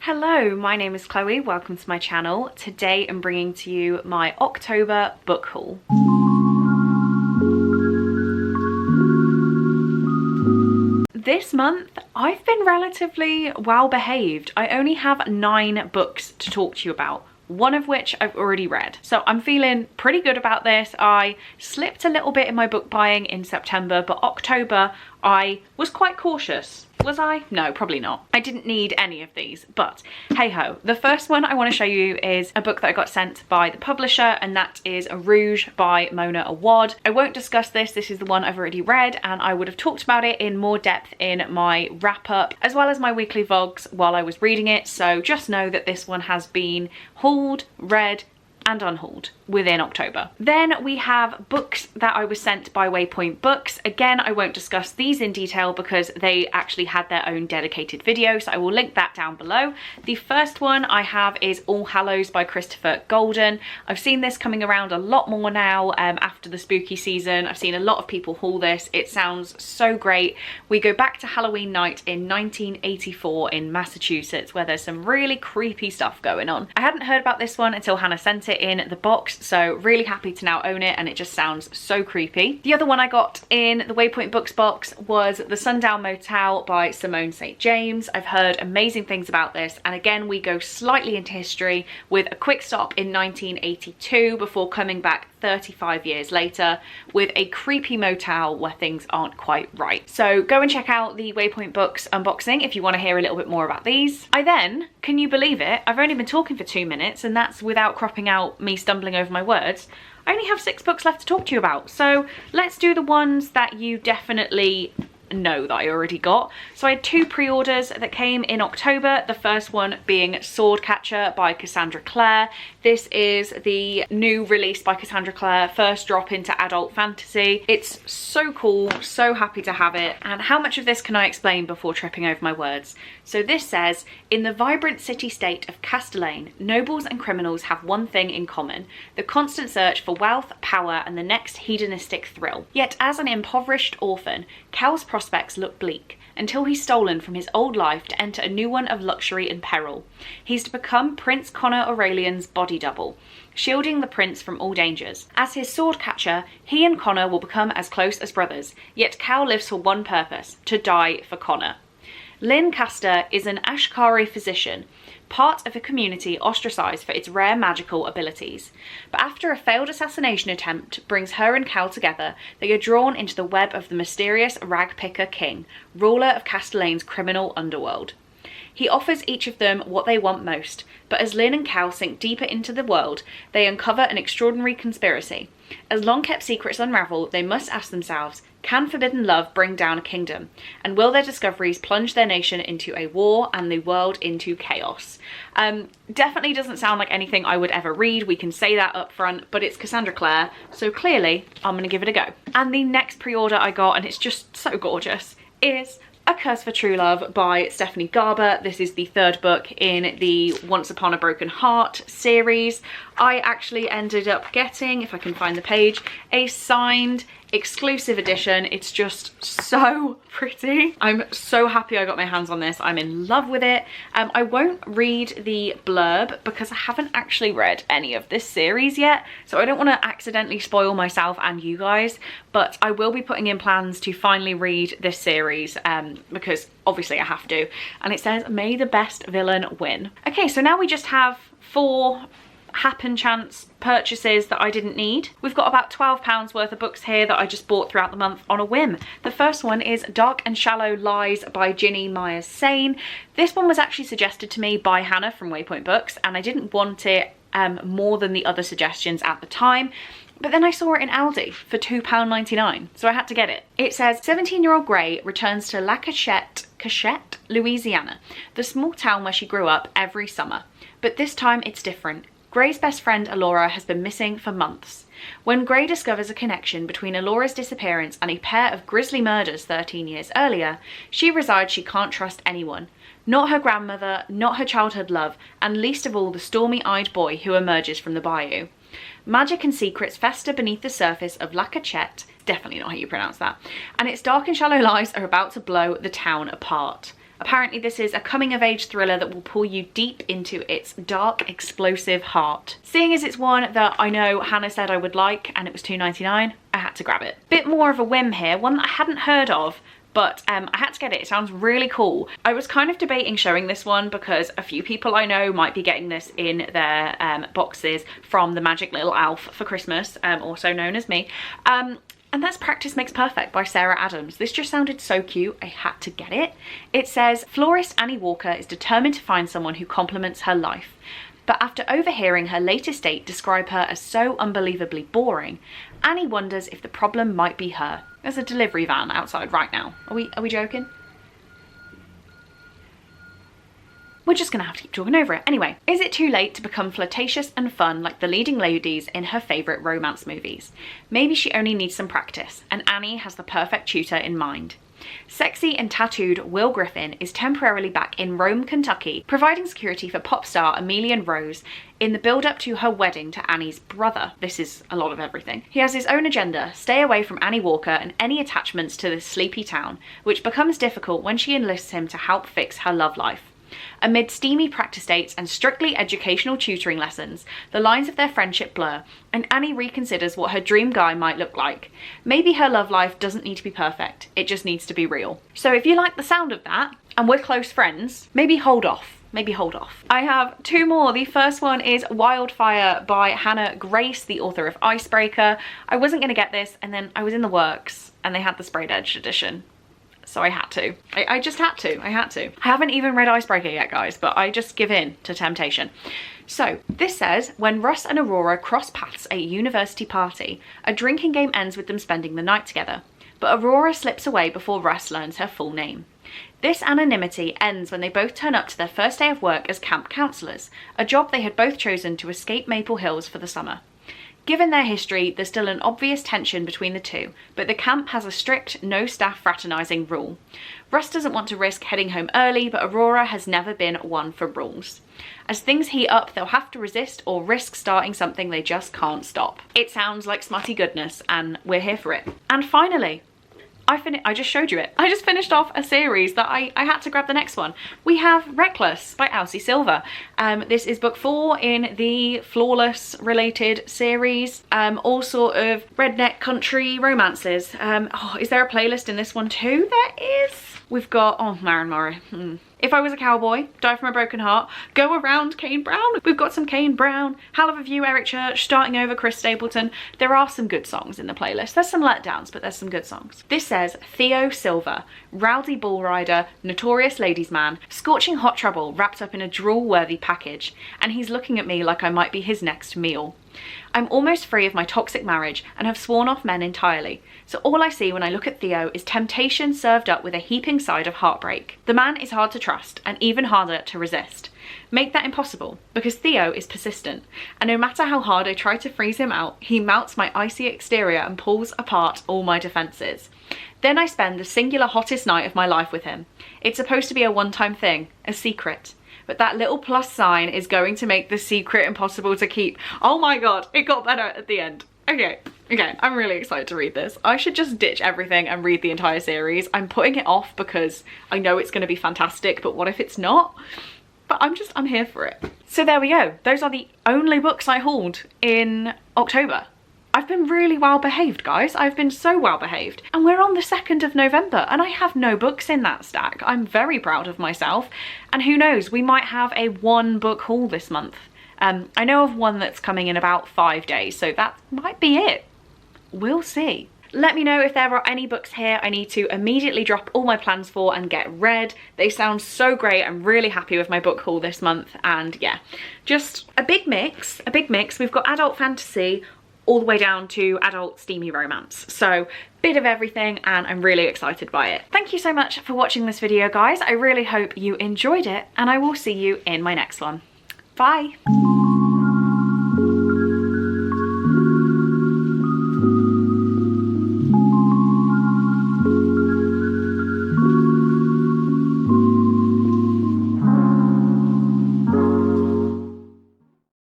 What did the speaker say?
Hello, my name is Chloe, welcome to my channel. Today I'm bringing to you my October book haul. This month, I've been relatively well behaved. I only have 9 books to talk to you about, one of which I've already read. So I'm feeling pretty good about this. I slipped a little bit in my book buying in September, but October I was quite cautious. Was I? No, probably not. I didn't need any of these, but hey ho. The first one I want to show you is a book that I got sent by the publisher, and that is Rouge by Mona Awad. I won't discuss this. This is the one I've already read, and I would have talked about it in more depth in my wrap up, as well as my weekly vlogs while I was reading it. So just know that this one has been hauled, read, and unhauled within October. Then we have books that I was sent by WAYPOINT Books. Again, I won't discuss these in detail because they actually had their own dedicated video, so I will link that down below. The first one I have is All Hallows by Christopher Golden. I've seen this coming around a lot more now after the spooky season. I've seen a lot of people haul this. It sounds so great. We go back to Halloween night in 1984 in Massachusetts, where there's some really creepy stuff going on. I hadn't heard about this one until Hannah sent it in the box, so really happy to now own it, and it just sounds so creepy. The other one I got in the WAYPOINT Books box was The Sundown Motel by Simone St. James. I've heard amazing things about this, and again we go slightly into history with a quick stop in 1982 before coming back 35 years later with a creepy motel where things aren't quite right. So go and check out the WAYPOINT Books unboxing if you want to hear a little bit more about these. I then, can you believe it, I've only been talking for 2 minutes, and that's without cropping out me stumbling over my words. I only have 6 books left to talk to you about, so let's do the ones that you definitely know that I already got. So I had 2 pre-orders that came in October, the first one being Swordcatcher by Cassandra Clare. This is the new release by Cassandra Clare, first drop into adult fantasy. It's so cool, so happy to have it. And how much of this can I explain before tripping over my words? So this says, in the vibrant city-state of Castellane, nobles and criminals have one thing in common: the constant search for wealth, power, and the next hedonistic thrill. Yet as an impoverished orphan, Cal's prospects look bleak until he's stolen from his old life to enter a new one of luxury and peril. He's to become Prince Connor Aurelian's body double, shielding the prince from all dangers. As his sword catcher, he and Connor will become as close as brothers, yet Cal lives for one purpose: to die for Connor. Lynn Castor is an Ashkari physician, part of a community ostracized for its rare magical abilities. But after a failed assassination attempt brings her and Cal together, they are drawn into the web of the mysterious Ragpicker King, ruler of Castellane's criminal underworld. He offers each of them what they want most, but as Lynn and Cal sink deeper into the world, they uncover an extraordinary conspiracy. As long-kept secrets unravel, they must ask themselves, can forbidden love bring down a kingdom? And will their discoveries plunge their nation into a war and the world into chaos? Definitely doesn't sound like anything I would ever read, we can say that up front, but it's Cassandra Clare, so clearly I'm gonna give it a go. And the next pre-order I got, and it's just so gorgeous, is A Curse for True Love by Stephanie Garber. This is the 3rd book in the Once Upon a Broken Heart series. I actually ended up getting, if I can find the page, a signed exclusive edition. It's just so pretty. I'm so happy I got my hands on this. I'm in love with it. I won't read the blurb because I haven't actually read any of this series yet, so I don't want to accidentally spoil myself and you guys, but I will be putting in plans to finally read this series because obviously I have to. And it says, may the best villain win. Okay, so now we just have 4 happen chance purchases that I didn't need. We've got about £12 worth of books here that I just bought throughout the month on a whim. The first one is Dark and Shallow Lies by Ginny Myers Sane. This one was actually suggested to me by Hannah from WAYPOINT Books, and I didn't want it more than the other suggestions at the time. But then I saw it in Aldi for £2.99, so I had to get it. It says, 17-year-old Gray returns to La Cachette, Louisiana, the small town where she grew up every summer. But this time it's different. Gray's best friend Alora has been missing for months. When Gray discovers a connection between Alora's disappearance and a pair of grisly murders 13 years earlier, she decides she can't trust anyone. Not her grandmother, not her childhood love, and least of all the stormy-eyed boy who emerges from the bayou. Magic and secrets fester beneath the surface of La Cachette, definitely not how you pronounce that, and its dark and shallow lies are about to blow the town apart. Apparently this is a coming-of-age thriller that will pull you deep into its dark, explosive heart. Seeing as it's one that I know Hannah said I would like and it was $2.99, I had to grab it. Bit more of a whim here, one that I hadn't heard of, but I had to get it. It sounds really cool. I was kind of debating showing this one because a few people I know might be getting this in their boxes from the Magic Little Elf for Christmas, also known as me. And that's Practice Makes Perfect by Sarah Adams. This just sounded so cute, I had to get it. It says, florist Annie Walker is determined to find someone who complements her life. But after overhearing her latest date describe her as so unbelievably boring, Annie wonders if the problem might be her. There's a delivery van outside right now. Are we joking? We're just gonna have to keep talking over it. Anyway, is it too late to become flirtatious and fun like the leading ladies in her favourite romance movies? Maybe she only needs some practice, and Annie has the perfect tutor in mind. Sexy and tattooed Will Griffin is temporarily back in Rome, Kentucky, providing security for pop star Amelia Rose in the build-up to her wedding to Annie's brother. This is a lot of everything. He has his own agenda, stay away from Annie Walker and any attachments to this sleepy town, which becomes difficult when she enlists him to help fix her love life. Amid steamy practice dates and strictly educational tutoring lessons, the lines of their friendship blur, and Annie reconsiders what her dream guy might look like. Maybe her love life doesn't need to be perfect, it just needs to be real. So if you like the sound of that, and we're close friends, maybe hold off. Maybe hold off. I have two more. The first one is Wildfire by Hannah Grace, the author of Icebreaker. I wasn't going to get this, and then I was in the works, and they had the sprayed edge edition. So I had to. I just had to. I had to. I haven't even read Icebreaker yet, guys, but I just give in to temptation. So this says, when Russ and Aurora cross paths at a university party, a drinking game ends with them spending the night together. But Aurora slips away before Russ learns her full name. This anonymity ends when they both turn up to their first day of work as camp counselors, a job they had both chosen to escape Maple Hills for the summer. Given their history, there's still an obvious tension between the two, but the camp has a strict no staff fraternising rule. Russ doesn't want to risk heading home early, but Aurora has never been one for rules. As things heat up, they'll have to resist or risk starting something they just can't stop. It sounds like smutty goodness, and we're here for it. And finally, I just showed you it. I just finished off a series that I had to grab the next one. We have Reckless by Elsie Silver. This is book 4 in the Flawless related series. All sort of redneck country romances. Oh, is there a playlist in this one too? There is. We've got, oh, Maren Murray. If I Was a Cowboy, Die From a Broken Heart, Go Around, Kane Brown. We've got some Kane Brown, Hell of a View, Eric Church, Starting Over, Chris Stapleton. There are some good songs in the playlist. There's some letdowns, but there's some good songs. This says Theo Silver, rowdy bull rider, notorious ladies man, scorching hot trouble wrapped up in a drool-worthy package, and he's looking at me like I might be his next meal. I'm almost free of my toxic marriage and have sworn off men entirely, so all I see when I look at Theo is temptation served up with a heaping side of heartbreak. The man is hard to trust and even harder to resist. Make that impossible, because Theo is persistent, and no matter how hard I try to freeze him out, he melts my icy exterior and pulls apart all my defences. Then I spend the singular hottest night of my life with him. It's supposed to be a one-time thing, a secret. But that little plus sign is going to make the secret impossible to keep. Oh my god, it got better at the end. Okay, I'm really excited to read this. I should just ditch everything and read the entire series. I'm putting it off because I know it's going to be fantastic, but what if it's not? But I'm here for it. So there we go. Those are the only books I hauled in October. I've been really well behaved, guys. I've been so well behaved. And we're on the 2nd of November and I have no books in that stack. I'm very proud of myself. And who knows, we might have a 1 book haul this month. I know of one that's coming in about 5 days, so that might be it. We'll see. Let me know if there are any books here I need to immediately drop all my plans for and get read. They sound so great. I'm really happy with my book haul this month. And yeah, just a big mix, We've got adult fantasy all the way down to adult steamy romance. So bit of everything, and I'm really excited by it. Thank you so much for watching this video, guys. I really hope you enjoyed it, and I will see you in my next one. Bye.